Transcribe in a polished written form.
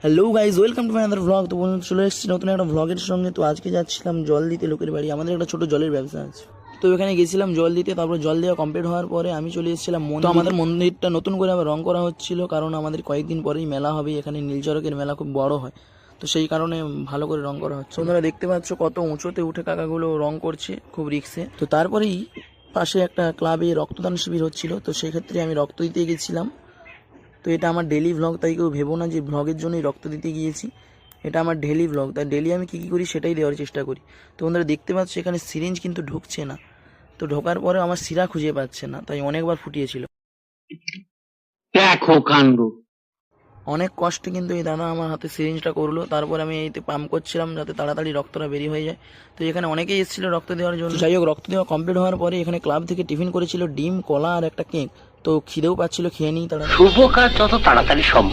Hello guys, welcome to my other vlog. তো বন্ধু চলে এসেছি নতুন একটা ভ্লগের সঙ্গে। তো আজকে যাচ্ছিলাম জল দিতে লোকের বাড়ি। আমাদের একটা ছোট জলের ব্যবসা আছে, তো এখানে গেছিলাম জল দিতে। তারপর জল দেওয়া কমপ্লিট হওয়ার পরে আমি চলে এসেছিলাম মন্দির। তো আমাদের মন্দিরটা নতুন করে আবার রং করা হচ্ছিল, কারণ আমাদের কয়েকদিন পরেই মেলা হবে। এখানে নীলচরকের মেলা খুব বড় হয়, তো সেই কারণে ভালো করে রং করা হচ্ছে। তোমরা দেখতে পাচ্ছ কত উঁচুতে উঠে কাকাগুলো রং করছে, খুব রিক্সে। তো তারপরেই পাশে একটা ক্লাবে রক্তদান শিবির হচ্ছিল, তো সেক্ষেত্রে আমি রক্ত দিতে গেছিলাম। তো এটা আমার ডেলি ভ্লগ, তাই কেউ ভেবো না যে ভ্লগের জন্যই রক্ত দিতে গিয়েছি। এটা আমার ডেলি ভ্লগ, তাই ডেলি আমি কী করি সেটাই দেওয়ার চেষ্টা করি। তো বন্ধুরা দেখতে পাচ্ছ এখানে সিরিঞ্জ কিন্তু ঢুকছে না। তো ঢোকার পরে আমার শিরা খুঁজে পাচ্ছে না, তাই অনেকবার ফুটিয়েছিল। দেখো কাণ্ড। অনেক কষ্টে কিন্তু এই দাদা আমার হাতে সিরিঞ্জটা করলো। তারপর আমি এইতে পাম্প করছিলাম যাতে তাড়াতাড়ি রক্তটা বেরিয়ে হয়ে যায়। তো এখানে অনেকেই এসেছিলো রক্ত দেওয়ার জন্য। যাই হোক, রক্ত দেওয়া কমপ্লিট হওয়ার পরে এখানে ক্লাব থেকে টিফিন করেছিল ডিম, কলা আর একটা কেক। তো খিদেও পাচ্ছিল, খেয়ে নিই তাড়াতাড়ি। শুভ কাজ যত তাড়াতাড়ি সম্ভব